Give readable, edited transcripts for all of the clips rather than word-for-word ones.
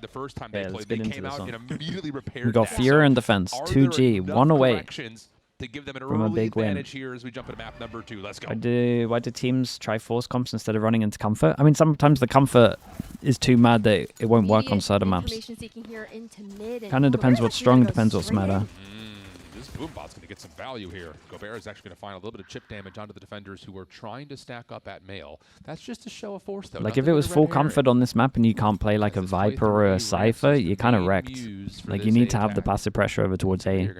the first time they played. They came out and immediately repaired. We got FURIA in defense. 2G, 1 away to give them an from a big win. Here as we jump into map number 2. Let's go. Why do teams try force comps instead of running into comfort? I mean, sometimes the comfort is too mad that it won't work on certain maps. Kind of depends what's strong, depends what's meta. This Boombot's going to get some value here. Gobert is actually going to find a little bit of chip damage onto the defenders who are trying to stack up at male. That's just a show of force, though. Like, if it was full comfort on this map and you can't play like a Viper or a Cypher, you're kind of wrecked. Like, you need to have the passive pressure over towards A.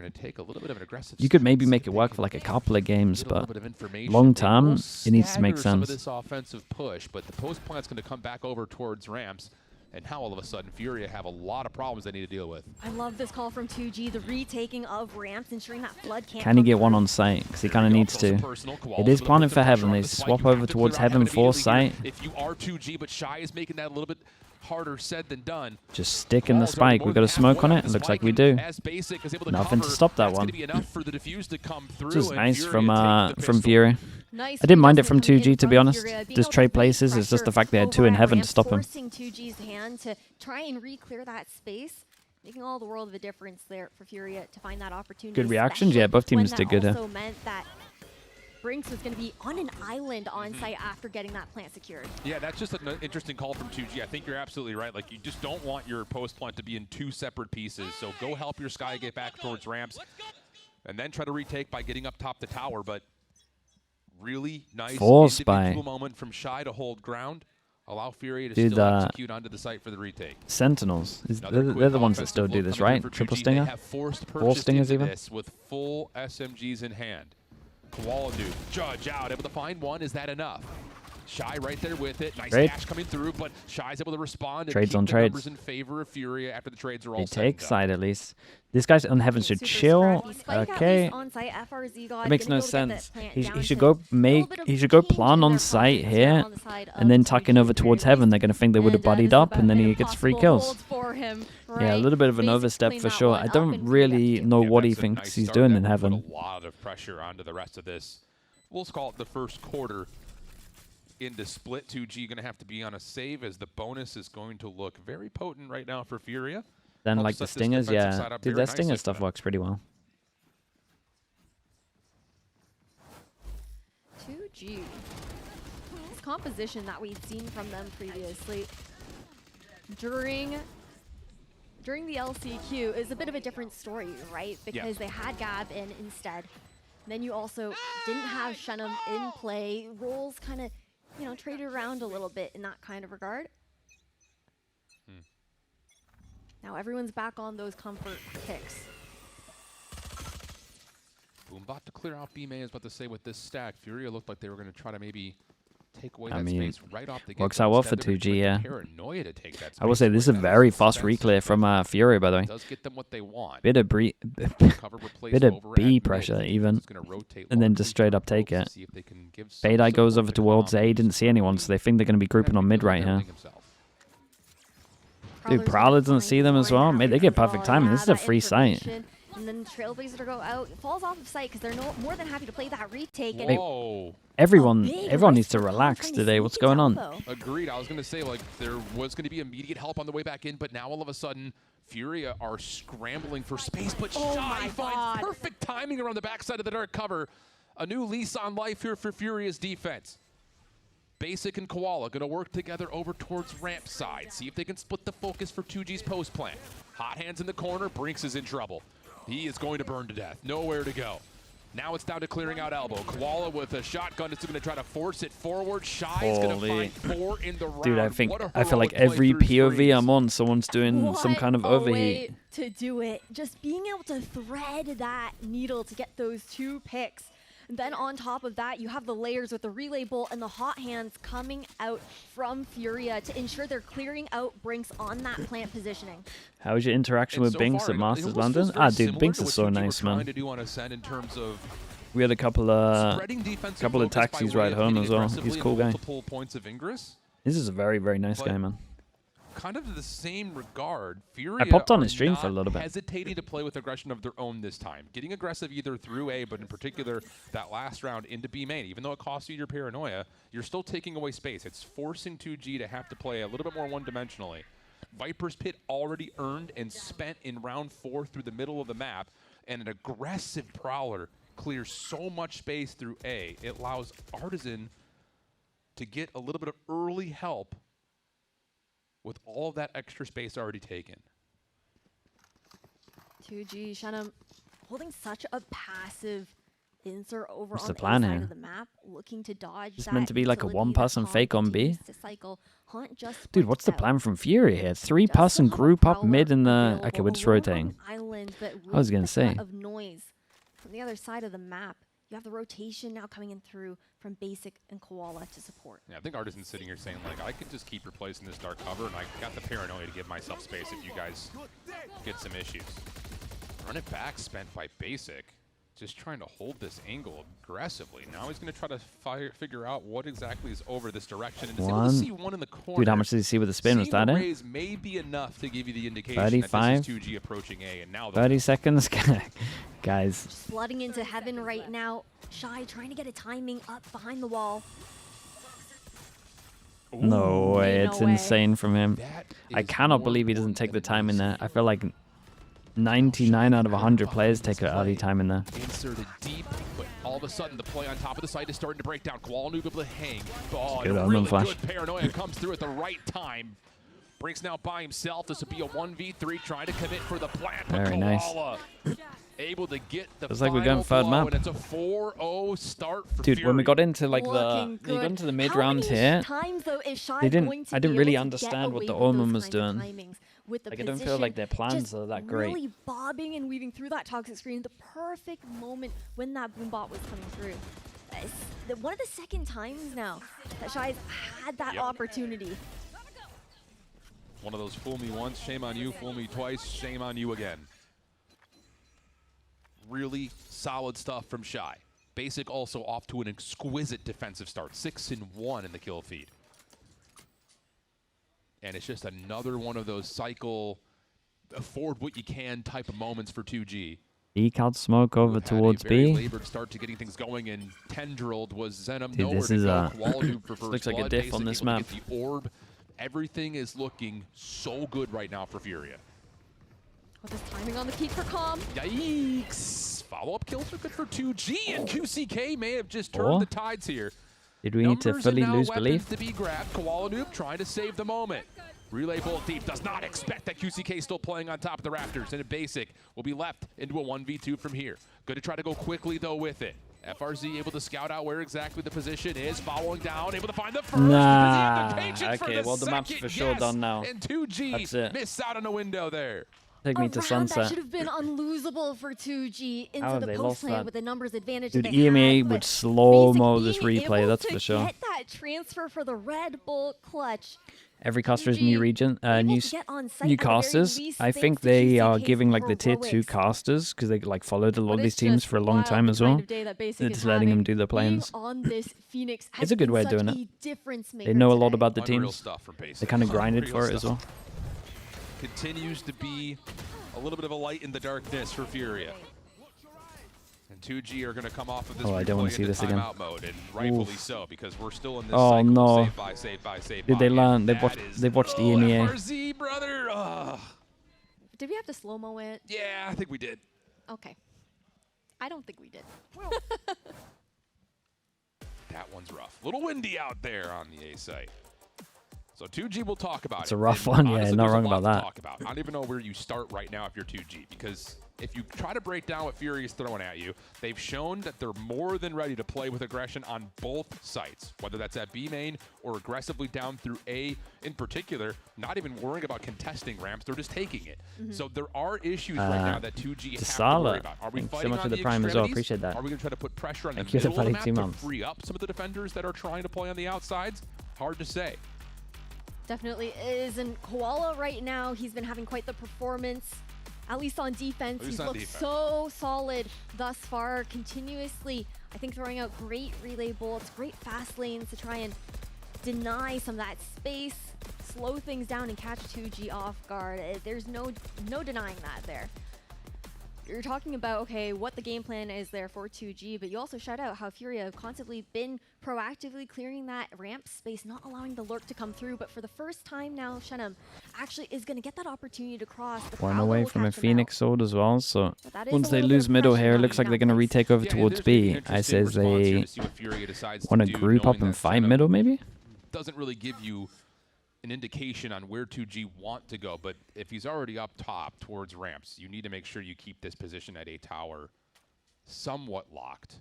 You could maybe make it work for like a couple of games, but long term, it needs to make sense. This offensive push, but the post plant's going to come back over towards ramps. And now all of a sudden, FURIA have a lot of problems they need to deal with. I love this call from 2G, the retaking of ramps, ensuring that flood can't. Can he get one on site? Because he kind of needs to. It is planted for Heaven. They swap over towards Heaven for site. If you are 2G, but Shy is making that a little bit harder said than done. Just stick in the spike. We've got a smoke on it. It looks like we do. Nothing to stop that one. This is nice from FURIA. I didn't mind it from 2G, to be honest. Just trade places. It's just the fact they had 2 in Heaven to stop him. Forcing 2G's hand to try and re-clear that space, making all the world of a difference there for FURIA to find that opportunity. Good reactions, yeah. Both teams did good here. Also meant that Brinks was going to be on an island on site after getting that plant secured. Yeah, that's just an interesting call from 2G. I think you're absolutely right. Like, you just don't want your post plant to be in 2 separate pieces. So go help your Sky get back towards ramps, and then try to retake by getting up top the tower. But really nice individual moment from Shy to hold ground. Allow FURIA to still execute onto the site for the retake. Sentinels. They're the ones that still do this, right? Triple Stinger? Have forced 4 Stingers even? With full SMGs in hand. Koala dude, Judge out, able to find one. Is that enough? Shy right there with it. Nice dash coming through, but Shy's able to respond. Trades on trades. Numbers in favor of FURIA after the trades are all set. They take side at least. This guy's on Heaven should chill. Okay. It makes no sense. He should go plan on site here, and then tuck in over towards Heaven. They're gonna think they would have buddied up, and then he gets free kills. Yeah, a little bit of an overstep for sure. I don't really know what he thinks he's doing in Heaven. A lot of pressure onto the rest of this. We'll call it the first quarter. Into split, 2G going to have to be on a save, as the bonus is going to look very potent right now for FURIA. Then like the Stingers, yeah. Dude, that Stinger stuff works pretty well. 2G. This composition that we'd seen from them previously during the LCQ is a bit of a different story, right? Because they had Gab in instead. And then you also didn't have Shenum in play. Roles kind of, you know, traded around a little bit in that kind of regard. Now everyone's back on those comfort picks. Boombot to clear out B main. I was about to say, with this stack, FURIA looked like they were going to try to maybe take away that space right off the get. Works out well for 2G, yeah. I will say this is a very fast reclear from FURIA, by the way. Does get them what they want. Bit of B pressure even, and then just straight up take it. Baydai goes over towards A, didn't see anyone, so they think they're going to be grouping on mid right here. Dude, Prowler doesn't see them as well. Mate, they get perfect timing. This is a free site. And then Trailblazer go out, falls off of site because they're more than happy to play that retake. And everyone needs to relax today. What's going on? Agreed. I was going to say, like, there was going to be immediate help on the way back in, but now all of a sudden, FURIA are scrambling for space, but Shy finds perfect timing around the backside of the dark cover. A new lease on life here for FURIA's defense. Basic and Koala going to work together over towards ramp side. See if they can split the focus for 2G's post plant. Hot hands in the corner. Brinks is in trouble. He is going to burn to death. Nowhere to go. Now it's down to clearing out elbow. Koala with a shotgun is going to try to force it forward. Shy is going to find 4 in the round. Dude, I feel like every POV I'm on, someone's doing some kind of overheat. To do it. Just being able to thread that needle to get those 2 picks. And then on top of that, you have the layers with the relay bolt and the hot hands coming out from FURIA to ensure they're clearing out Brinks on that plant positioning. How was your interaction with Binks at Masters London? Ah, dude, Binks is so nice, man. We had a couple of taxis ride home as well. He's a cool guy. This is a very, very nice guy, man. Kind of the same regard, FURIA I popped on his stream for a little bit. Hesitating to play with aggression of their own this time. Getting aggressive either through A, but in particular that last round into B main. Even though it costs you your paranoia, you're still taking away space. It's forcing 2G to have to play a little bit more one-dimensionally. Viper's Pit already earned and spent in round 4 through the middle of the map, and an aggressive Prowler clears so much space through A. It allows Artisan to get a little bit of early help with all of that extra space already taken. 2G, Shannon holding such a passive insert over What's on the the plan A side here? of the map, looking to dodge It's that meant to be like a utility one-person that fake on B. continues to cycle. Hunt just Dude, what's the flipped out. plan from Furia here? Just 3-person still have a group up Prowler mid in the... available, Okay, we're just alone on rotating. an island that I was with gonna the threat say. of noise from the other side of the map. You have the rotation now coming in through from Basic and Koala to support. Yeah, I think Artisan's sitting here saying, like, I could just keep replacing this dark cover, and I got the paranoia to give myself space if you guys get some issues. Run it back spent by Basic. Just trying to hold this angle aggressively. Now he's going to try to figure out what exactly is over this direction. And to able to see one in the corner. Dude, how much did he see with the spin? Was that it? May be enough to give you the indication 35? that this is 2G approaching A. And now 30 seconds? Guys. Just flooding into heaven right now. Shy trying to get a timing up behind the wall. No way. No It's way. insane from him. I cannot believe he doesn't take the time in there. I feel like 99 out of 100 players take an early time in there. Inserted deep, but all of a sudden the play on top of the site is starting to break down. Koala able to hang. Oh, Good and a omen really flash. good paranoia comes through at the right time. Brinks now by himself. This will be a 1v3 trying to commit for the plant. But Very nice. Koala able to get the Looks like we're going third blow, map. and it's a 4-0 start for Dude, when we Fury. got into like Looking when we got good. into the mid How round many here, times, though, is Shy they didn't- going to I didn't be really able to understand get what the away with Omen those was kinds of doing. timings with the Like, I don't feel position, like their plans just are that great. Really bobbing and weaving through that toxic screen, the perfect moment when that boom bot was coming through. It's one of the second times now that Shy's had that Yep. opportunity. One of those fool me once, shame on you, fool me twice, shame on you again. Really solid stuff from Shy. Basic also off to an exquisite defensive start. 6-1 in the kill feed. And it's just another one of those cycle, afford what you can type of moments for 2G. Eke out smoke over Had towards a very B. labored start to getting things going, and Tendrilled was Zenom Dude, nowhere this to is go. Koala Noob for this first looks like a blood. diff on Basic this able to map. get the orb. Everything is looking so good right now for Furia. With his timing on the peak for Calm. Yikes! Follow-up kills are good for 2G, and QCK may have just Oh. turned the tides here. Did we need to Numbers fully and now lose weapons belief? to be grabbed. Koala Noob trying to save the moment. Relay Bolt Deep does not expect that QCK still playing on top of the rafters, and a Basic will be left into a 1v2 from here. Good to try to go quickly, though, with it. FRZ able to scout out where exactly the position is, following down, able to find the first. Nah. Indication for Okay, the well, the map's second for sure guess, done now. And 2G That's it. missed out on a window there. Take me to That sunset. should have been unlosable for 2G How into have the they post lost lane that? with the numbers advantage Dude, that they EMEA had, would but slow-mo Basic this being replay, able that's to for sure. Get that transfer for the Red Bull clutch. Every caster is 2G new region, able new to get on site new at the very casters. least, I thanks think to they are QCK's giving like the tier 2 heroics. casters because they like followed a lot But of these it's teams just for a long wild time the as kind well. of day that Basic They're is just letting them having. do their Being planes. on this Phoenix has It's a good been way of such doing a it. difference maker They know a lot today. about the Unreal teams. stuff from Basic. They kind of grinded Unreal for it as stuff. well. Continues to be a little bit of a light in the darkness for Furia. And 2G are going to come off of this Oh, I don't wanna replay see into this again. timeout mode, and rightfully Oof. so, because we're still in this Oh, cycle no. of save by. Did they by. learn? And They've that watched- is- they've watched the oh, EMEA. FRZ, brother. Ugh. Did we have to slow-mo it? Yeah, I think we did. Okay. I don't think we did. That one's rough. A little windy out there on the A site. So 2G we'll talk about It's it. a rough And one, yeah, honestly, not there's a wrong lot about to that. Talk about. I don't even know where you start right now if you're 2G, because if you try to break down what Fury is throwing at you, they've shown that they're more than ready to play with aggression on both sites, whether that's at B main or aggressively down through A in particular, not even worrying about contesting ramps, they're just taking it. So there are issues right now that 2G have to worry about. Are we thanks so fighting much on for the the Prime as well. extremities? Appreciate that. Are we going to try to put pressure on the Thank you for middle of the fighting map 2 to months. free up some of the defenders that are trying to play on the outsides? Hard to say. Definitely is. And Koala right now, he's been having quite the performance. At least on defense, he's looked so solid thus far, continuously, I think, throwing out great relay bolts, great fast lanes to try and deny some of that space, slow things down and catch 2G off guard. There's no denying that there. You're talking about, okay, what the game plan is there for 2G, but you also shout out how FURIA have constantly been proactively clearing that ramp space, not allowing the lurk to come through. But for the first time now, Shenum, actually is going to get that opportunity to cross. The One Prowler away will from a catch them Phoenix out. sword as well. So But once a they little bit lose of middle pressure here, it now looks like from they're going to Memphis. retake over Yeah, towards there's gonna be an B. I interesting says response here they to see what FURIA decides to want to do, group up knowing and that fight Shannon middle, maybe? doesn't really give you an indication on where 2G want to go, but if he's already up top towards ramps, you need to make sure you keep this position at A tower somewhat locked.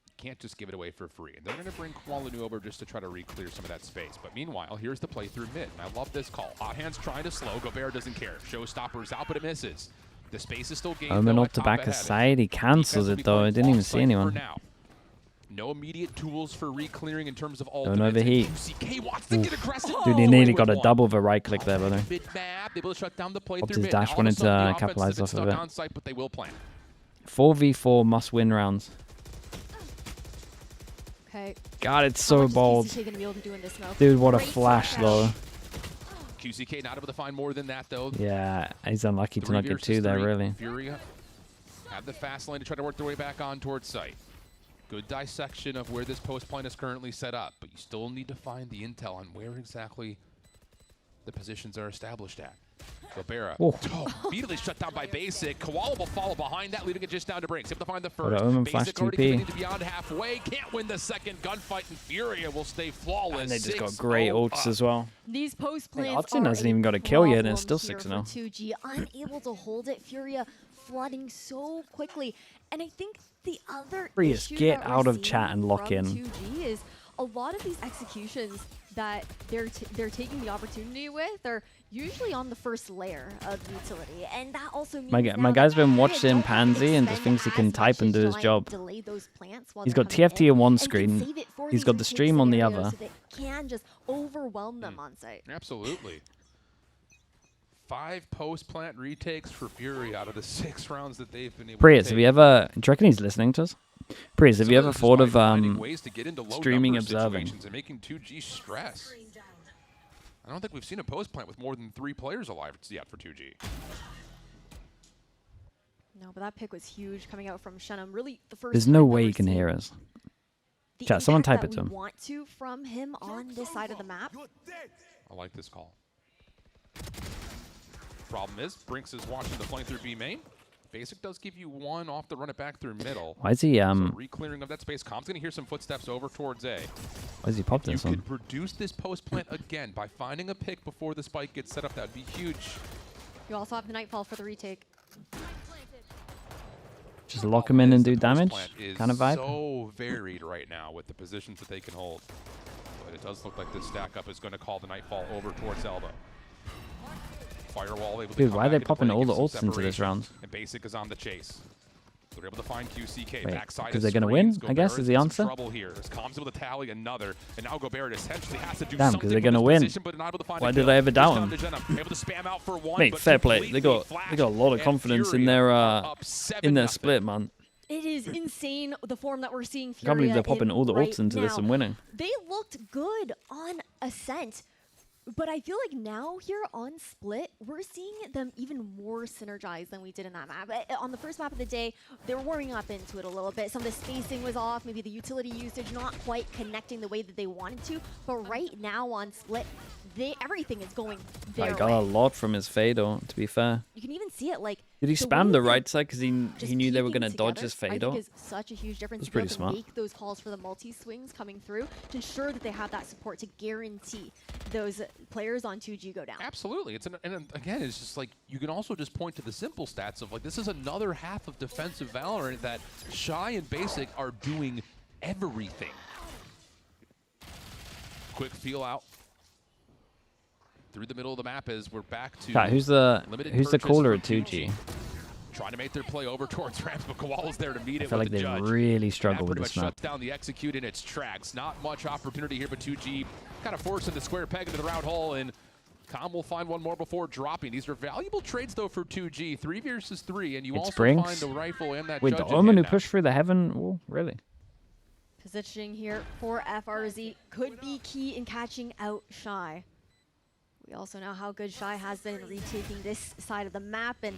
You can't just give it away for free. And they're going to bring Kwalanu over just to try to re-clear some of that space. But meanwhile, here's the play through mid, and I love this call. Hot Hands trying to slow. Gobert doesn't care. Showstopper's out, but it misses. The space is still gained. Omen off the back of side. He cancels it, though. I didn't even see anyone. No immediate tools for re-clearing in terms of Don't ultimates. overheat. QCK wants to get aggressive. Dude, he nearly got a double of a right click there, brother. Mid-map, able to shut down the play Popped through his mid. dash, Now all wanted of a sudden, to the offense capitalize isn't off of stuck it. on site, but they will plan. 4v4 must-win rounds. Okay. God, it's How so much is bold. QCK gonna be able to do in this mode? Dude, what a Great flash, flash. though. QCK not able to find more than that, though. Yeah, he's unlucky to 3 not get versus 2 there, 3. really. FURIA have the fast lane to try to work their way back on towards site. Good dissection of where this post plan is currently set up, but you still need to find the intel on where exactly the positions are established at. Gobera. Immediately shut down by Basic. Koala will follow behind that, leaving it just down to Brinks. Able to find the first. Omen flash Basic already 2P. committing to beyond halfway. Can't win the second gunfight, and FURIA will stay flawless. And they just got 6-0 great ults up. as well. These post Hey, plans Odson are hasn't a even got a kill yet, and it's still problem 6-0. here for 2G, unable to hold it. FURIA flooding so quickly, and I think the other Prius, issue get that we're out of seeing chat and lock from in. 2G is a lot of these executions that they're taking the opportunity with are usually on the first layer of utility, and that also means My guy's been watching Pansy and just thinks he can type and do his job. He's got TFT on one screen. He's got the stream on the other. So they can just overwhelm them on site. Absolutely. 5 post-plant retakes for FURIA out of the 6 rounds that they've been able Prius, to have take. you ever... Do you reckon he's listening to us? Prius, have you ever This is thought why of finding ways to get into low streaming number observing? situations and making 2G stress? I don't think we've seen a post-plant with more than 3 players alive yet for 2G. No, but that pick was huge coming out from Shenum. Really, the first. There's no time that way we're he can seeing hear us. the Chat, someone impact type it that to we him. want to from him on this side of the map. I like this call. Problem is, Brinks is watching the flank through B main. Basic does give you 1 off the run it back through middle. Why is he, So re-clearing of that space. Com's gonna hear some footsteps over towards A. why is he popped You this one? could produce this post plant again by finding a pick before the spike gets set up. That'd be huge. You also have the Nightfall for the retake. Just lock him in and do The damage? post plant is Kind of vibe? so varied right now with the positions that they can hold. But it does look like this stack up is going to call the Nightfall over towards elbow. Firewall able to Dude, come why are back they into popping play, all give the some ults into this separation, round? And Basic is on the chase. So they're able to find QCK. Wait, Backside 'cause of they're gonna screens. win, I guess, Gobert is the in some answer? trouble here. As Com's able to tally another, and now Gobert essentially has to do Damn, 'cause something they're with gonna his win. position, but not able to find Why a did kill. I ever Push doubt down him? to Jenna, able to spam out for 1, Mate, but fair play. They completely got flashed, a lot of and confidence in FURIA their are up 7-0. split, man. It is insane the form that we're seeing I can't believe FURIA they're popping in all the right ults into this now. and winning. They looked good on Ascent, but I feel like now here on Split, we're seeing them even more synergized than we did in that map. On the first map of the day, they were warming up into it a little bit. Some of the spacing was off, maybe the utility usage not quite connecting the way that they wanted to. But right now on Split, everything is going their I got a way. lot from his Fado, to be fair. You can even see it like. Did he the spam way the they right side because he knew they were keeping going to dodge together, his I Fado? think is such a huge difference. That's to be able pretty to smart. make those calls for the multi-swings coming through to ensure that they have that support to guarantee those players on 2G go down. Absolutely. And again, it's just like, you can also just point to the simple stats of like, this is another half of defensive Valorant that Shy and Basic are doing everything. Quick feel out through the middle of the map as we're back to Who's the limited caller at purchase 2G? Trying to make their play over towards ramps, but Koala's there to meet I it feel with like the they judge. really struggle That with pretty this much map. shuts down the execute in its tracks. Not much opportunity here, but 2G kind of forcing the square peg into the round hole, and Com will find one more before dropping. These are valuable trades, though, for 2G. 3 versus 3, and you It's also Brinks. find the rifle and that Wait, judge the in Omen who hand now. pushed through the heaven? Oh, really? Positioning here for FRZ could be key in catching out Shy. We also know how good Shy has been in retaking this side of the map, and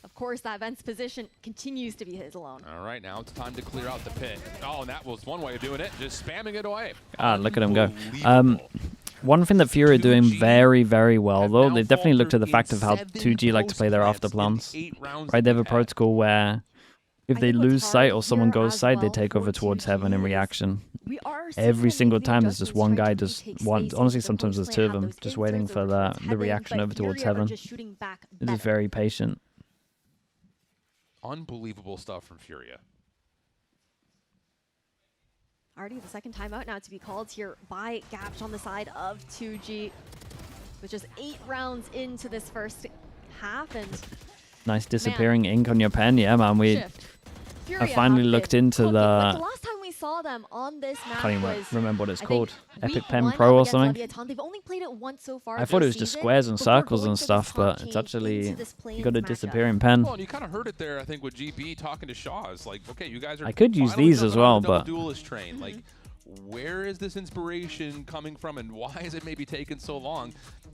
of course that Vent's position continues to be his alone. All right, now it's time to clear out the pit. Oh, and that was one way of doing it, just spamming it away. Ah, look at him go. Unbelievable. One thing that FURIA are doing very, very well, though, they definitely look to the fact of how 2G like to play their after plans. Right, they have a protocol where if they lose sight or someone goes side, they take over towards heaven in reaction. Every single time there's just one guy, just one. Honestly, sometimes there's two of them, just waiting for the reaction over towards heaven. It is very patient. Unbelievable stuff from FURIA. Already the second timeout now to be called here by Gapch on the side of 2G. With just 8 rounds into this first half, and nice disappearing ink on your pen. Yeah, man, I finally looked into the last time we saw them on this map. Can't even remember what it's called. Epic Pen Pen Pro or something. They've only played it once so far. I thought it was just squares and circles and stuff, but it's actually you got a disappearing pen. Well, and you kind of heard it there, I think, with GB talking to Shaw. It's like, okay, you guys are. I could use these as well, but duelist train. Like, where is this inspiration coming from, and why is it maybe taking so long?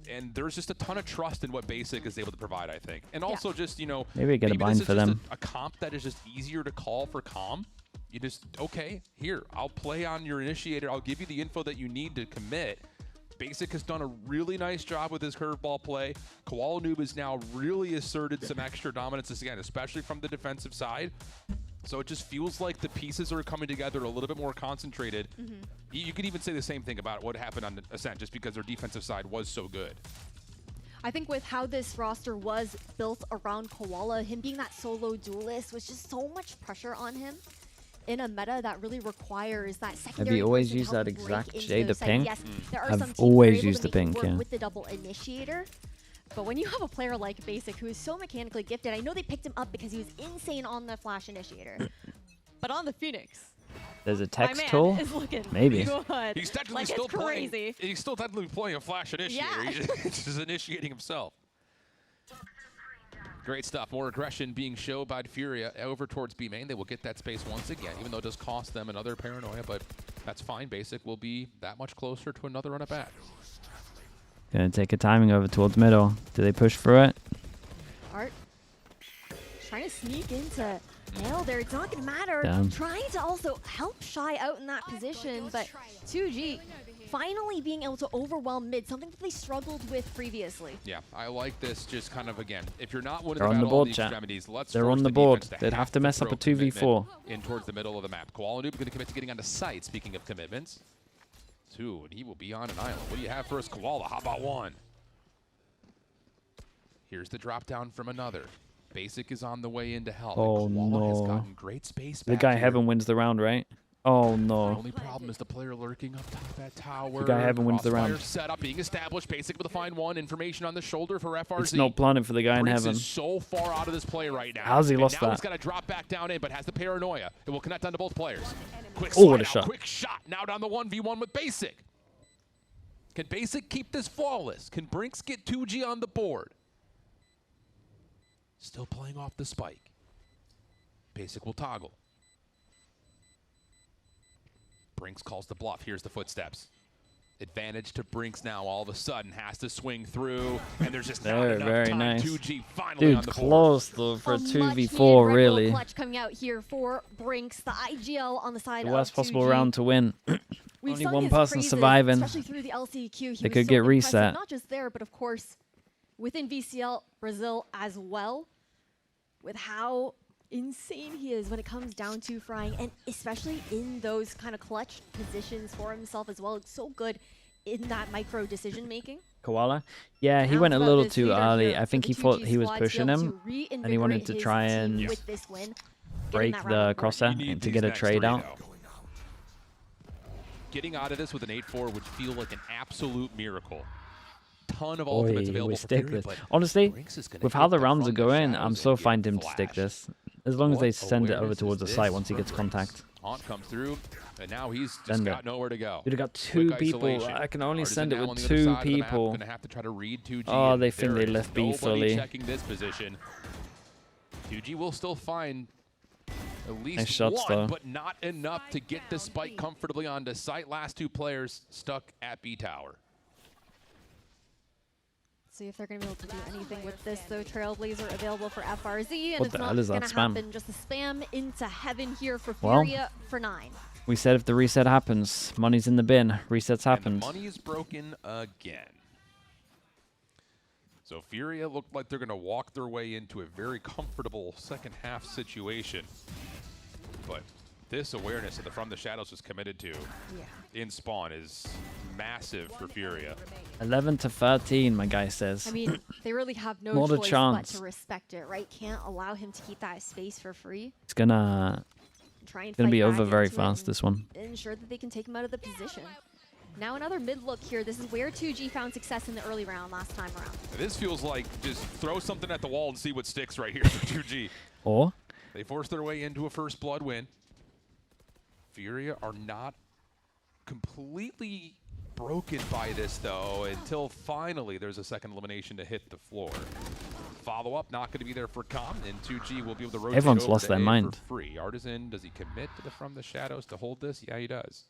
And there's just a ton of trust in what Basic is able to provide, I think. And also just, you know, maybe get a bind for them. A comp that is just easier to call for calm. You just, okay, here, I'll play on your initiator. I'll give you the info that you need to commit. Basic has done a really nice job with his curveball play. Koala Noob has now really asserted some extra dominance again, especially from the defensive side. So it just feels like the pieces are coming together a little bit more concentrated. You could even say the same thing about what happened on Ascent, just because their defensive side was so good. I think with how this roster was built around Koala, him being that solo duelist was just so much pressure on him in a meta that really requires that secondary. Have you always used that exact shade of pink? Yes, there are I've some teams always able used to the make it pink, work yeah. with the double initiator. But when you have a player like Basic who is so mechanically gifted, I know they picked him up because he was insane on the Flash initiator. But on the Phoenix, there's a text my tool? man is looking Maybe. good. He's technically like, still crazy. playing. He's still technically playing a Flash initiator. Yeah. He's just initiating himself. Great stuff. More aggression being shown by FURIA over towards B main. They will get that space once again, even though it does cost them another paranoia, but that's fine. Basic will be that much closer to another run at bat. Gonna take a timing over towards middle. Do they push through it? Art trying to sneak into nail there. It's not going to matter. Damn. Trying to also help Shy out in that position, but 2G finally being able to overwhelm mid, something that they struggled with previously. Yeah, I like this just kind of, again, if you're not winning They're the on the battle board, on the chat. extremities, let's They're force on the the board. defense They'd have to mess up a throw 2v4. commitment in towards the middle of the map. Koala Noob going to commit to getting onto site, speaking of commitments. 2, and he will be on an island. What do you have for us, Koala? How about 1? Here's the drop down from another. Basic is on the way in to help. Oh, Koala has no. gotten great space The back guy here. Heaven wins the round, right? Oh, The no. only problem is the player lurking up top at tower. The guy Heaven wins the round. Set up, being established. Basic with a fine 1. Information on the shoulder for FRZ. It's not planning for the guy in Brinks Heaven. is so far out of this play right now. How's he And lost now that? he's got to drop back down in, but has the paranoia. It will connect onto both players. Quick Oh, what slide a out, shot. quick shot. Now down the 1v1 with Basic. Can Basic keep this flawless? Can Brinks get 2G on the board? Still playing off the spike. Basic will toggle. Brinks calls the bluff. Here's the footsteps. Advantage to Brinks now. All of a sudden has to swing through, and there's just not enough very time. nice. 2G finally on Dude, the board. close though for a much-needed 2v4, Red Bull really. clutch coming out here for Brinks, the IGL on the side The of worst possible 2G. round to win. We've Only sung one his person praises, surviving. especially through the LCQ. He They was could so get impressive, reset. Not just there, but of course within VCL Brazil as well, with how insane he is when it comes down to frying, and especially in those kind of clutch positions for himself as well. It's so good in that micro decision making. Koala? Yeah, he Now went a it's about little this too leader early. here I think for he the thought 2G he was squad to be pushing able him, to and he wanted reinvigorate to his try team and with this win, break getting that the round on board. crosser You need and to these get a next trade 3, out. though. Getting out of this with an 8-4 would feel like an absolute miracle. Ton of ultimates available for stick FURIA, this. but Honestly, Brinks is gonna with hit how the them rounds from are the going, shadows I'm and so get fine him to stick flashed. this. As long as they What send it over awareness towards the is site this once he for gets Brinks? contact. Haunt comes through, and now he's just Send got it. nowhere to go. Dude, I got 2 Quick people. isolation. I can only Artisan send it now on with the other 2 side of the map, people. Gonna have to try to read 2G. Oh, and they think there they is left B nobody fully. checking this position. 2G will still find at least Nice shots, one, though. but not enough to get the spike comfortably onto site. Last 2 players stuck at B tower. See if they're going to be able to do anything with this, though. Trailblazer available for FRZ, and What it's the not hell is going that to spam? happen. Just a spam into heaven here for Well, Furia for 9. We said if the reset happens, money's in the bin. Resets happened. And the money is broken again. So Furia looked like they're going to walk their way into a very comfortable second half situation. But this awareness that the From the Shadows was committed to in spawn is massive for Furia. 11 to 13, my guy says. I mean, they really have no Not a choice but chance. to respect it, right? Can't allow him to keep that space for free. It's gonna be over very fast, this one. Ensure that they can take him out of the position. Now another mid look here. This is where 2G found success in the early round last time around. This feels like just throw something at the wall and see what sticks right here for 2G. Or They forced their way into a first blood win. Furia are not completely broken by this, though, until finally there's a second elimination to hit the floor. Follow-up not going to be there for Com, and 2G will be able to rotate Everyone's over lost to their A mind. for free. Artisan, does he commit to the From the Shadows to hold this? Yeah, he does.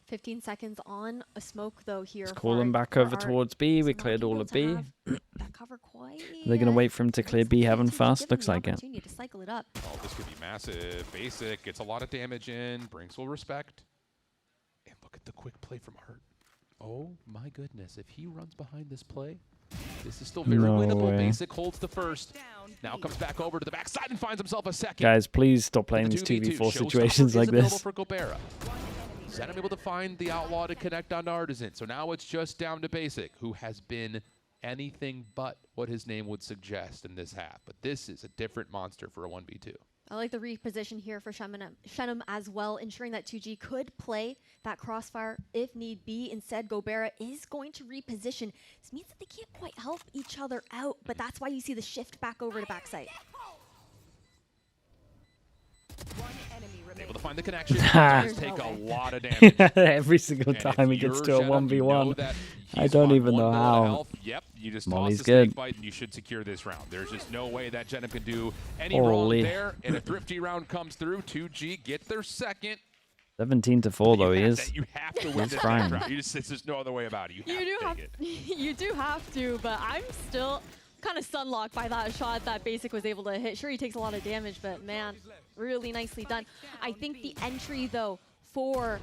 15 seconds on a smoke, though, here. let's call him back over towards B. We cleared all of B. That cover quite. They're gonna wait for him to clear B heaven 2G fast. give Looks them like the it. opportunity to cycle it up. Oh, this could be massive. Basic gets a lot of damage in. Brinks will respect. And look at the quick play from Art. Oh my goodness. If he runs behind this play, this is still very No winnable. way. Basic holds the first. Now comes back over to the backside and finds himself a second. Guys, please stop playing The these 2v2. 2v4 Showstopper situations is like available this. for Gobera. Zenom able to find the Outlaw to connect on Artisan. So now it's just down to Basic, who has been anything but what his name would suggest in this half. But this is a different monster for a 1v2. I like the reposition here for Shenum as well, ensuring that 2G could play that crossfire if need be. Instead, Gobera is going to reposition. This means that they can't quite help each other out, but that's why you see the shift back over to backside. Able to find the connection. Just take a lot of damage. Every single And if time he gets you're to a Zenom, you know 1v1. that I he's don't on even one know bullet of how. health. Yep, you just Molly's toss the snake good. bite and you should secure this round. There's just no way that Zenom can do any Holy. wrong there. And a thrifty round comes through. 2G get their second. 17 to 4 though he is. You have to win He's this frying. round. There's just no other way about it. You have to take it. You do have to, but I'm still kind of sunlocked by that shot that Basic was able to hit. Sure, he takes a lot of damage, but man, really nicely done. I think the entry though for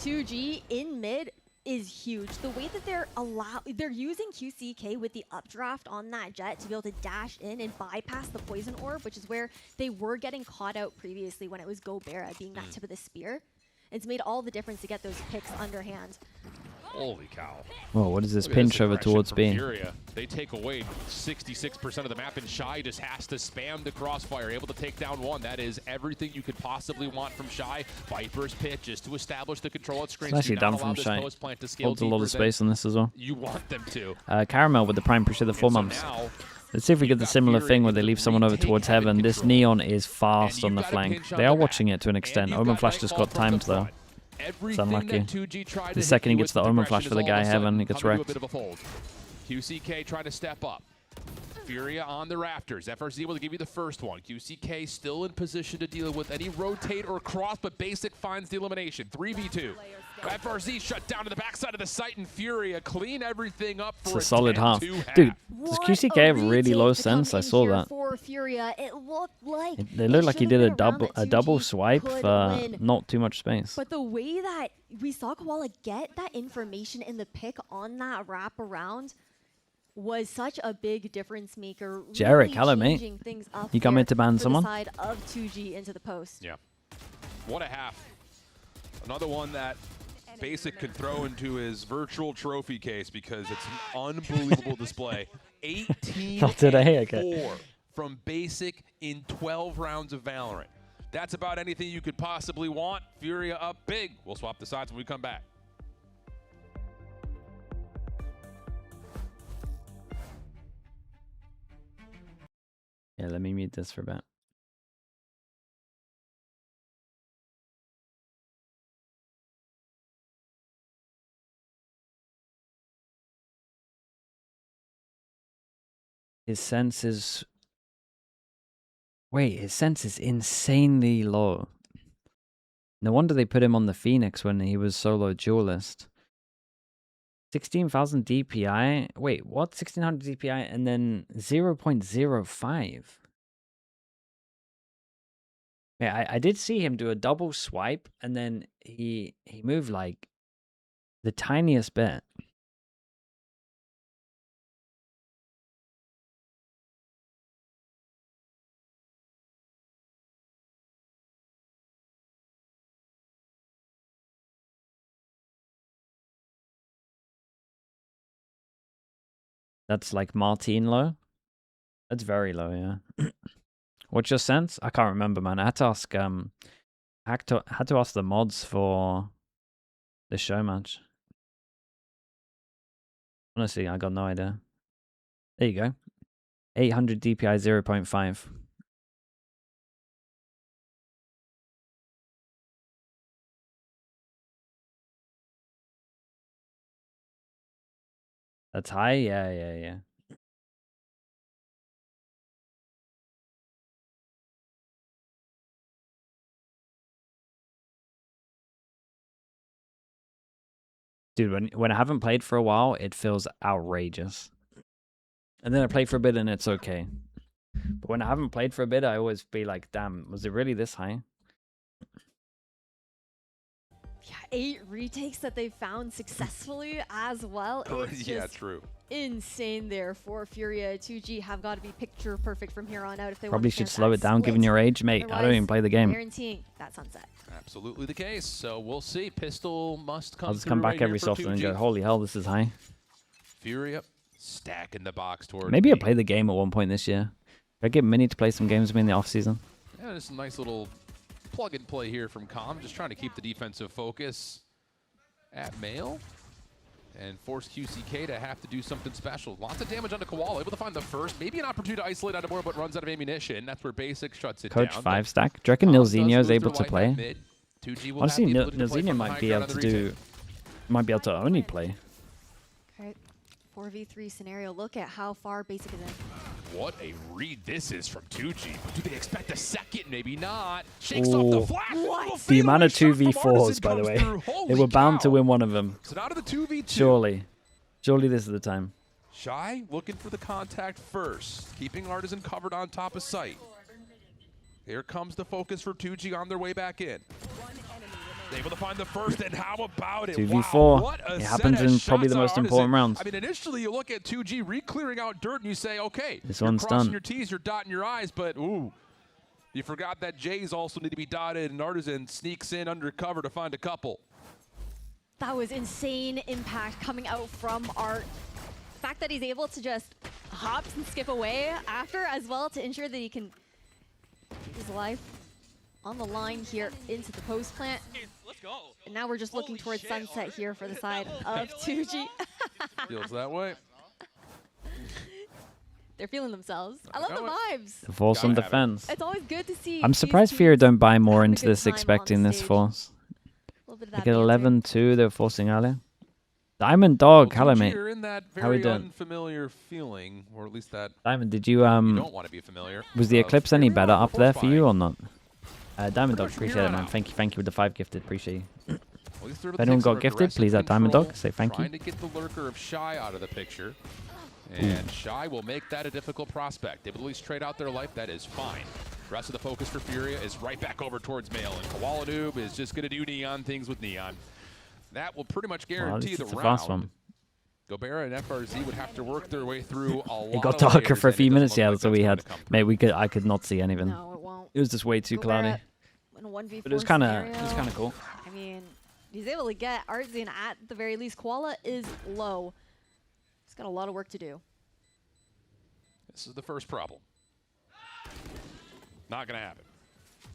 2G in mid is huge. The way that they're using QCK with the updraft on that jet to be able to dash in and bypass the poison orb, which is where they were getting caught out previously when it was Gobera being that tip of the spear. It's made all the difference to get those picks underhand. Holy cow. Whoa, what is this Look at pinch over aggression towards from B? Furia. They take away 66% of the map, and Shy just has to spam the crossfire, able to take down one. That is everything you could possibly want from Shy. Viper's pitch just to establish the control at screens. It's actually Do done not allow from this Shy. post plant to scale Holds a lot deeper of than space on this as well. you want them to. Caramel with the prime push of the 4 And so months. now, Let's see if we get the got similar Furia thing where they able to leave someone over retake towards heaven heaven. This control. Neon is And fast on you've the got a flank. pinch on They the are back. watching it to an And extent. you've Omen got Flash just Nightfall got from the timed though. front. Everything unlucky. that 2G tried to The hit second he you gets with the Omen aggression Flash is for the all of guy a heaven, sudden he gets coming to wrecked. a bit of a fold. QCK trying to step up. Furia on the rafters. FRZ able to give you the first one. QCK still in position to deal with any rotate or cross, but Basic finds the elimination. 3v2. FRZ shut down to the backside of the site, and Furia clean everything up for It's a solid half. 10-2 half. Dude, does What QCK a have really low retake to come sense? I in saw here that. For Furia, it looked like They looked like he did a double 2G swipe could for win. not too much space. But the way that we saw Koala get that information in the pick on that wrap around was such a big difference maker. Jarek, really hello, mate. changing things up You come there in to ban for someone? The side of 2G into the post. Yeah. What a half. Another one that Basic could throw into his virtual trophy case because it's an unbelievable display. 18 Not today, and okay. 4 from Basic in 12 rounds of Valorant. That's about anything you could possibly want. Furia up big. We'll swap the sides when we come back. Yeah, let me mute this for a bit. His sense is... Wait, his sense is insanely low. No wonder they put him on the Phoenix when he was solo duelist. 16,000 DPI. Wait, what? 1600 DPI and then 0.05. Yeah, I did see him do a double swipe, and then he moved like the tiniest bit. That's like Martin low. That's very low, yeah. What's your sense? I can't remember, man. I had to ask had to ask the mods for the show match. Honestly, I got no idea. There you go. 800 DPI 0.5. That's high? Yeah. Dude, when I haven't played for a while, it feels outrageous. And then I play for a bit and it's okay. But when I haven't played for a bit, I always be like, damn, was it really this high? Yeah, 8 retakes that they found successfully as well. It's yeah, true. Insane there for FURIA. 2G have got to be picture perfect from here on out if they Probably want to should slow it down given your age, mate. I don't even play the game. Guaranteeing that sunset. Absolutely the case. So we'll see. Pistol must come I'll just come back every so often and go, holy hell, this is high. FURIA stacking the box towards Maybe I'll play the game at one point this year. I get Mini to play some games with me in the off season. Yeah, just a nice little plug and play here from Com. Just trying to keep the defensive focus at Male and force QCK to have to do something special. Lots of damage onto Koala, able to find the first. Maybe an opportunity to isolate out of more, but runs out of ammunition. That's where Basic shuts it down. Coach 5 stack. Do you reckon Nilzinho is able to play? Honestly, Nilzinho might be able to do... Might be able to only play. Okay, 4v3 scenario. Look at how far Basic is in. What a read this is from 2G. But do they expect a second? Maybe not. Shakes off the flash. What? The amount of 2v4s, by the way. They were bound to win one of them. So out of the 2v2. Surely this is the time. Shy looking for the contact first. Keeping Artisan covered on top of site. Here comes the focus for 2G on their way back in. Able to find the first, and how about it? 2v4. Wow, what a it happens in probably the most important rounds. I mean, initially you look at 2G re-clearing out dirt and you say, okay, this you're one's crossing done. your T's, you're dotting your I's, but ooh, you forgot that J's also need to be dotted, and Artisan sneaks in undercover to find a couple. That was insane impact coming out from Art. The fact that he's able to just hop and skip away after as well to ensure that he can keep his life on the line here into the post plant. Let's go. And now we're just looking towards sunset here for the side of 2G. Feels that way. They're feeling themselves. I love the vibes. The force on defense. It's always good to see. I'm surprised FURIA don't buy more into this expecting this force. Like at 11-2, they're forcing earlier. Diamond Dog, hello mate. You're in that How we very doing? unfamiliar feeling, or at least that Diamond, did you you don't want to be familiar. was the eclipse any better up there for you or not? Diamond Dog, much appreciate here it, on man. out. Thank you with the 5 gifted. Appreciate you. Well, these third If anyone takes got some gifted, aggressive please at Diamond Dog control, say thank you. Trying to get the lurker of Shy out of the picture. And Shy will make that a difficult prospect. They will at least trade out their life. That is fine. The rest of the focus for FURIA is right back over towards Male. And Koala Noob is just going to do Neon things with Neon. That will pretty much guarantee the it's a round. fast one. Gobera and FRZ would have to work their way through a lot It got of darker layers, for a and it few doesn't minutes, look yeah, like that's what we going had. to come. Mate, I could not see anything. No, it won't. It was just way too cloudy. In a 1v4 But it was kind of cool. I mean, he's able to get Artisan at the very least. Koala is low. He's got a lot of work to do. This is the first problem. Not going to happen.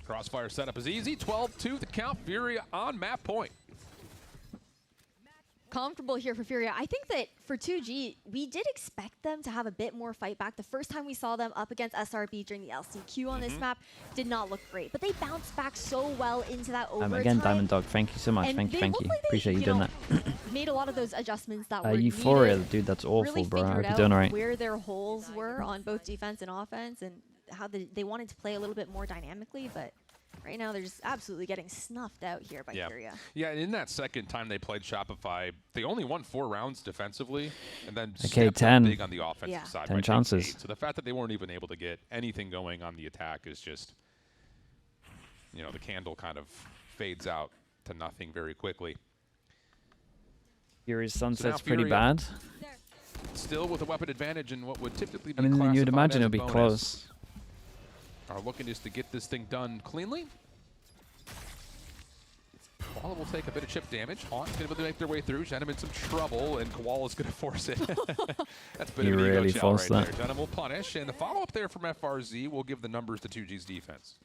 Crossfire setup is easy. 12-2 the count. FURIA on map point. Comfortable here for FURIA. I think that for 2G, we did expect them to have a bit more fight back. The first time we saw them up against SRB during the LCQ on this map did not look great, but they bounced back so well into that overtime. Again, Diamond Dog, thank you so much. And Thank you. they look like they, Appreciate you doing that. made a lot of those adjustments that were Euphoria, needed. dude, that's awful, Really bro. I hope figured you're out doing alright. where their holes were on both defense and offense, and how they wanted to play a little bit more dynamically, but Right now, they're just absolutely getting snuffed out here by FURIA. Yeah, and in that second time they played Shopify, they only won 4 rounds defensively, and then okay, stepped up big on the offensive side. 10 chances. So the fact that they weren't even able to get anything going on the attack is just, you know, the candle kind of fades out to nothing very quickly. Furia's sunset's pretty bad. Still with a weapon advantage in what would typically be I mean, you'd imagine it'd be bonus. close. Are looking just to get this thing done cleanly. Koala will take a bit of chip damage. Haunt's going to make their way through. Jenim in some trouble, and Koala's going to force it. That's a bit of an really ego forced right that. there. Jenim will punish, and the follow-up there from FRZ will give the numbers to 2G's defense.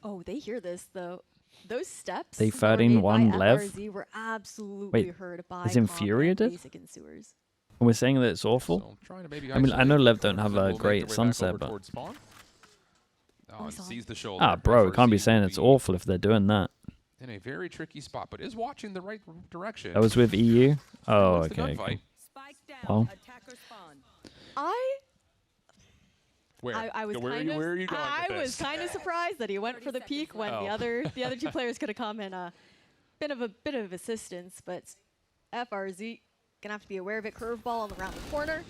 Oh, they hear this, though. Those steps They that were made by 13-1 Lev. FRZ were absolutely heard by isn't Comp FURIA and did? Basic and Sewers. And we're saying that it's awful? So trying to maybe I mean, I know Lev don't have a we'll great sunset, but... Oh, and sees the shoulder. Ah, bro, can't be FRZ saying will it's be awful if they're doing that. in a very tricky spot, but is watching the right direction. That was with EU? Oh, Wants the okay. gunfight. Well, Where? I was where are you going I with was this? kind of surprised that he went for the peak when the other 2 players could have come in a bit of assistance, but FRZ gonna have to be aware of it. Curveball around the corner.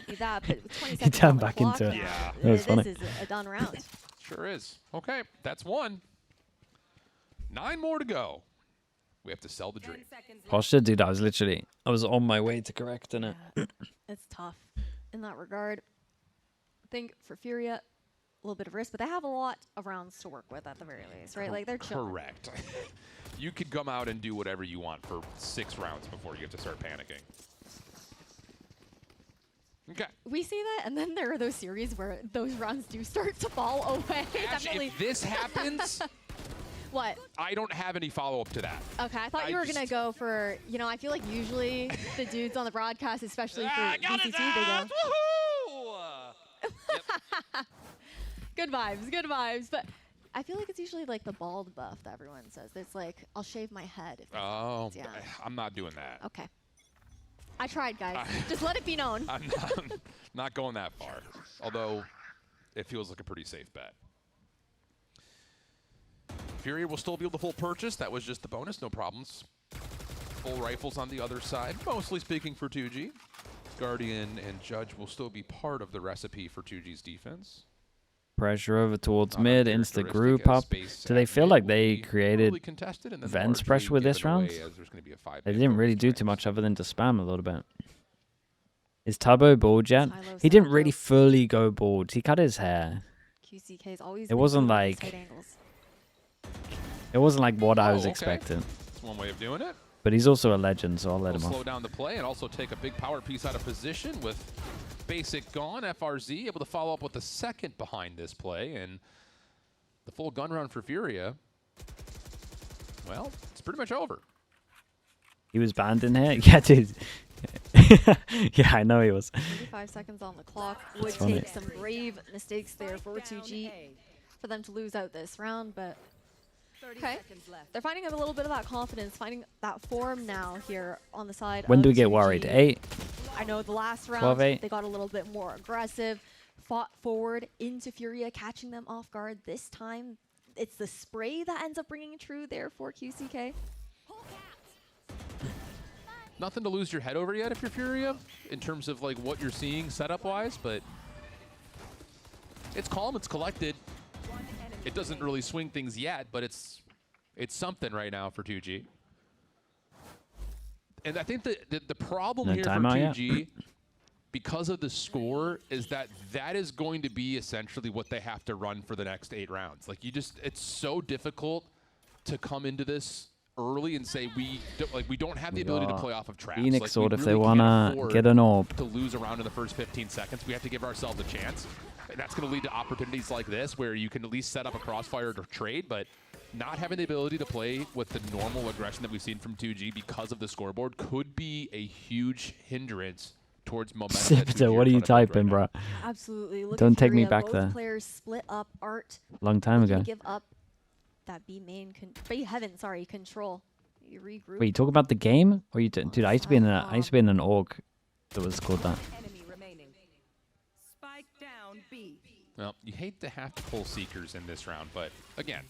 Do that, but with 20 seconds turned on the back clock into it. now, Yeah. That was funny. This is a done round. Sure is. Okay, that's 1. 9 more to go. We have to sell the dream. Posture, dude, I was on my way to correcting it. It's tough in that regard. I think for FURIA, a little bit of risk, but they have a lot of rounds to work with at the very least, right? Like, they're chilling. Correct. You could come out and do whatever you want for 6 rounds before you have to start panicking. Okay. We see that, and then there are those series where those rounds do start to fall away. Ash, if this happens, What? I don't have any follow-up to that. Okay, I thought you were going to go for, you know, I feel like usually the dudes on the broadcast, especially for VCT, they go. Yep. Good vibes. But I feel like it's usually like the bald buff that everyone says. It's like, I'll shave my head. If Oh, yeah. I'm not doing that. Okay. I tried, guys. Just let it be known. I'm not going that far, although it feels like a pretty safe bet. FURIA will still be able to full purchase. That was just the bonus, no problems. Full rifles on the other side, mostly speaking for 2G. Guardian and Judge will still be part of the recipe for 2G's defense. Pressure over towards Not mid, insta uncharacteristic group as up. space Do they at feel mid like will they be created heavily contested and then Vents largely pressure with this given away round? as there's gonna be a 5 They big didn't really bonus do too ranks. much other than to spam a little bit. Is Tubbo bald yet? Silo's He didn't Silo. really fully go bald. He cut his hair. QCK's always It wasn't been good at like- tight angles. It wasn't like what I was okay. expecting. That's one way of doing it. But he's also a legend, so I'll let We'll him slow off. down the play and also take a big power piece out of position with basic gone. FRZ able to follow up with the second behind this play, and the full gun round for FURIA. Well, it's pretty much over. He was banned in here? Yeah, dude. Yeah, I know he was. 35 seconds on the clock. Would funny. take some brave mistakes there for 2G for them to lose out this round, but okay. They're finding a little bit of that confidence, finding that form now here on the side. When of do we get 2G. worried? 8? I know the last round 12-8. they got a little bit more aggressive, fought forward into FURIA, catching them off guard. This time, it's the spray that ends up bringing true there for QCK. Nothing to lose your head over yet if you're FURIA in terms of like what you're seeing setup-wise, but it's calm, it's collected. It doesn't really swing things yet, but it's something right now for 2G. And I think the problem No here for timeout yet? 2G, because of the score, is that is going to be essentially what they have to run for the next 8 rounds. Like it's so difficult to come into this early and say we don't have the ability to play off of traps. Phoenix Like, sword we if they really can't wanna afford get an orb. to lose a round in the first 15 seconds. We have to give ourselves a chance. And that's going to lead to opportunities like this where you can at least set up a crossfire to trade, but not having the ability to play with the normal aggression that we've seen from 2G because of the scoreboard could be a huge hindrance towards momentum. that 2G Sipter, what are in you front of right typing, now. bro? Absolutely. Look Don't at take me FURIA. back Both there. players split up. Art Long time looking ago. to give up that B heaven, sorry, control. You regroup. Wait, you talk about the game? Or you dude, I used to be in an org that was called that. Spike down B. Well, you hate to have to pull Seekers in this round, but again,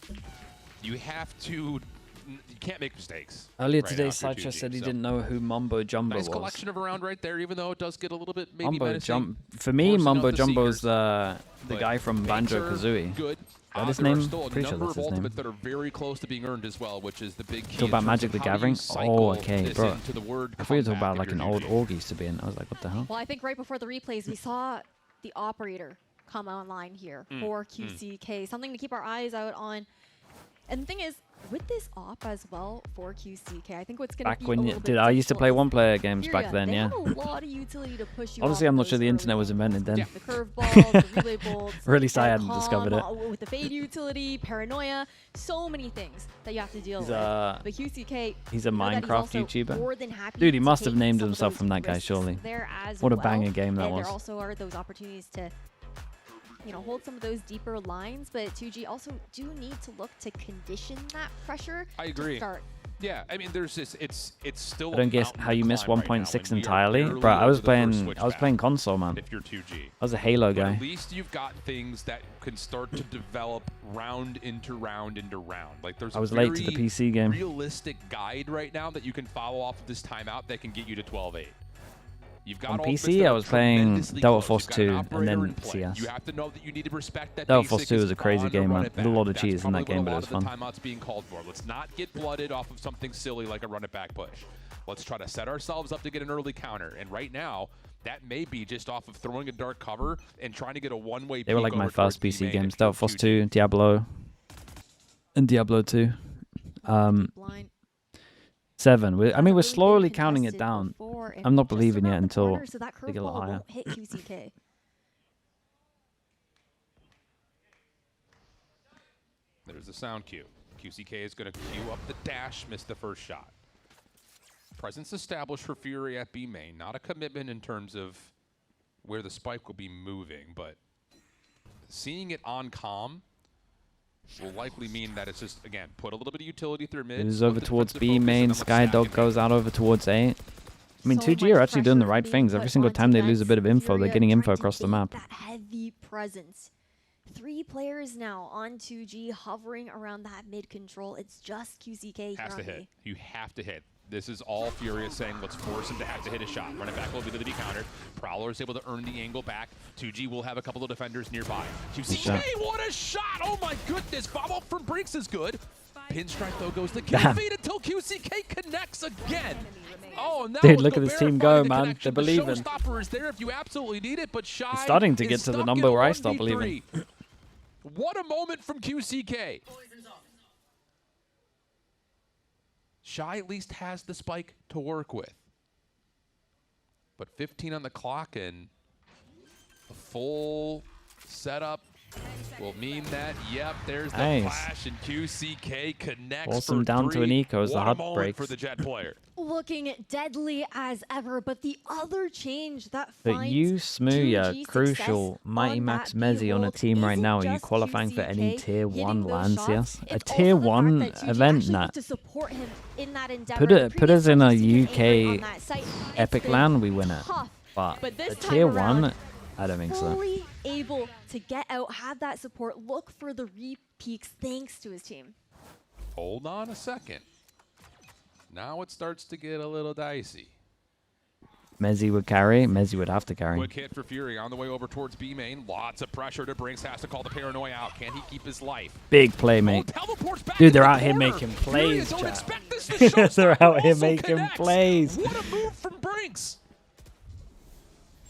you have to. You can't make mistakes. Earlier right today, now if you're Sideshow 2G, said he so didn't know who Mumbo Jumbo nice was. collection of a round right there, even though it does get a little bit maybe Mumbo menacing. For me, Forcing Mumbo out the Jumbo's Seekers. the But guy from names Banjo are Kazooie. Good. That his There are name? still a Pretty sure number that's of his name. ultimates that are very close to being earned as well, which is the big key. Talk about in terms Magic of the how do you Gathering? cycle Oh, okay, this bro. into the word I thought you were talking comeback about if like an you're old 2G. org used to be in. I was like, what the hell? Well, I think right before the replays, we saw the operator come online here for QCK. Something to keep our eyes out on. And the thing is, with this op as well for QCK, I think what's going to be Back when a you little bit did, I used to difficult play is one-player games FURIA, back then, they yeah. have a lot of utility to push you Honestly, off I'm not those sure the early internet was lanes. invented then. The curveballs, the relay bolts. Really sad I hadn't calm, discovered it. With the fade utility, paranoia, so many things that you have to deal He's with. a- But QCK, he's a we know that Minecraft also YouTuber. more than happy Dude, he to must have take named some of himself those from that guy, risks surely. there as What a well. banger game that And was. there also are those opportunities to hold some of those deeper lines, but 2G also do need to look to condition that pressure. I agree. To start. Yeah, I mean, there's this. It's still. I don't guess how you missed 1.6 entirely, bro. I was playing console, man. If you're 2G, I was a Halo but guy. at least you've got things that can start to develop round into round into round. Like there's I was a late to the very PC game. realistic guide right now that you can follow off of this timeout that can get you to 12-8. You've got On ultimates PC, that I are was playing tremendously Delta close. Force You've got 2 an and operator then in play. CS. You have to know that you need to respect that. Delta Force basic 2 is was a crazy on to game, run man. it There's a lot of back. cheese That's in that probably game, what but a it was lot fun. of the timeouts being called for. Let's not get blooded off of something silly like a run it back push. Let's try to set ourselves up to get an early counter. And right now, that may be just off of throwing a dark cover and trying to get a one-way. They were like my first towards PC B-main games. if you're Delta Force 2G. 2, Diablo, and Diablo 2. Blind. 7. I mean, Hasn't we're really slowly been counting it contested down. before, and I'm not just believing around yet the until corner, so that they get a little curveball higher. won't hit QCK. There's the sound cue. QCK is going to cue up the dash, miss the first shot. Presence established for Fury at B main. Not a commitment in terms of where the spike will be moving, but seeing it on comm will likely mean that it's just, again, put a little bit of utility through mid. It was look over to towards defensive B focus, and main. then let's stack Skydog it. goes out over towards A. I mean, So 2G are much actually doing the pressure right being things. Every put single onto time they lose a Vents. bit of info, they're Furia getting info trying to across the bait map. That heavy presence. 3 players now on 2G hovering around that mid control. It's just QCK here Has on to hit. B. You have to hit. This is all Furia saying, let's force him to have to hit a shot. Run it back a little bit to the counter. Prowler is able to earn the angle back. 2G will have a couple of defenders nearby. QCK, what a shot! Oh my goodness! Follow-up from Brinks is good. Pinstripe, though, goes the kill feed until QCK connects again. Oh, now Dude, look at this team go, man. They're believing. The showstopper is there if you absolutely need it, but Shy It's starting to is get to the stuck number in where I 1v3. stop believing. What a moment from QCK. Shy at least has the spike to work with. But 15 on the clock and a full setup will mean that, yep, there's the Nice. flash, and QCK connects Force for him down to 3. an eco as the What a HUD moment breaks. for the Jet player. Looking deadly as ever, but the other change that But finds you, Smooya, 2G Crucial, success Mighty on Max, that Mezzi on a B-hold team right isn't now. Are you just qualifying for any QCK Tier 1 hitting those lands, shots, yes? A it's Tier also the fact 1 that 2G event, actually Nat. get to support him in that endeavor. Put The put us in a previous times he's taken aim UK on that site, it's Epic been LAN, we win it. tough. But this a time Tier around, 1, I don't think so. fully able to get out, have that support, look for the re-peaks thanks to his team. Hold on a second. Now it starts to get a little dicey. Mezzi would carry. Mezzi would have to carry. Quick hit for Fury on the way over towards B main. Lots of pressure to Brinks. Has to call the paranoia out. Can he keep his life? Big play, mate. Teleports back Dude, into they're the out here corner. making Furia plays, don't chat. expect this. The showstopper They're out here also making connects. plays. What a move from Brinks.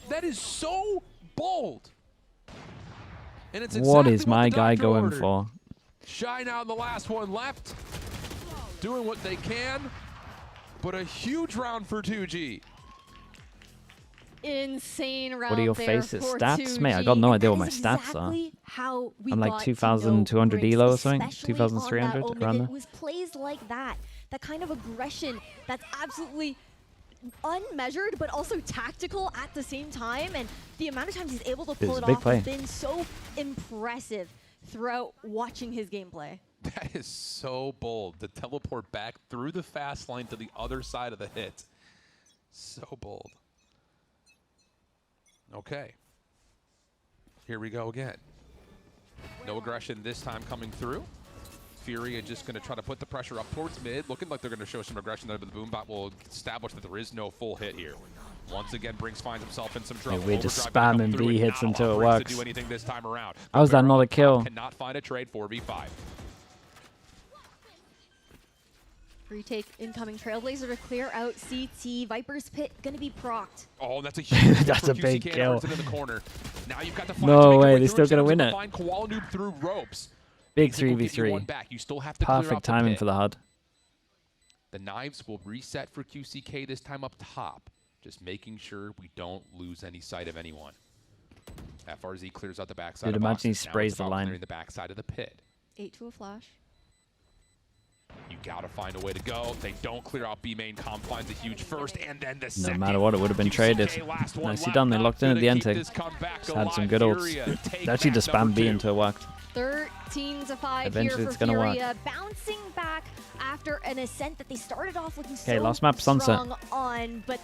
That is so bold. And it's What exactly is my the guy doctor going ordered. for? Shy now in the last one left. Doing what they can. But a huge round for 2G. Insane round What are your there faces? for Stats? 2G. Mate, I got no idea what And my that is stats are. exactly how we I'm like got to 2,200 know elo or Brinks, something? especially 2,300 on that around Omen. there? It was plays like that kind of aggression that's absolutely unmeasured but also tactical at the same time, and the amount of times he's able to pull It's it a big off play. has been so impressive throughout watching his gameplay. That is so bold to teleport back through the fast line to the other side of the hit. So bold. Okay. Here we go again. No aggression this time coming through. FURIA just going to try to put the pressure up towards mid. Looking like they're going to show some aggression there, but the Boombot will establish that there is no full hit here. Once again, Brings finds himself in some trouble. Yeah, we're just spamming B hits until it works. To do anything this time around. How is that not a kill? Cannot find a trade 4v5. Retake incoming Trailblazer to clear out CT. Viper's Pit going to be procced. Oh, that's a huge that's a big kill. In the corner. Now you've got the no way, they're still going to win it. Find Koala Noob through ropes. Big 3v3. You still have to perfect timing for the HUD. The knives will reset for QCK this time up top. Just making sure we don't lose any sight of anyone. FRZ clears out the backside. Dude, of imagine he box. sprays the line. Clearing the backside of the pit. 8 to a flash. You gotta find a way to go. They don't clear out B main. Com finds a huge first, and then the second. No matter what, it would have been traded. Nicely done. They locked in at the end. Just had some good ults. They actually just spammed B until it worked. 13 to 5 Eventually here it's for gonna FURIA, work. bouncing back after an ascent that they started off looking so last map, Sunset. strong on, but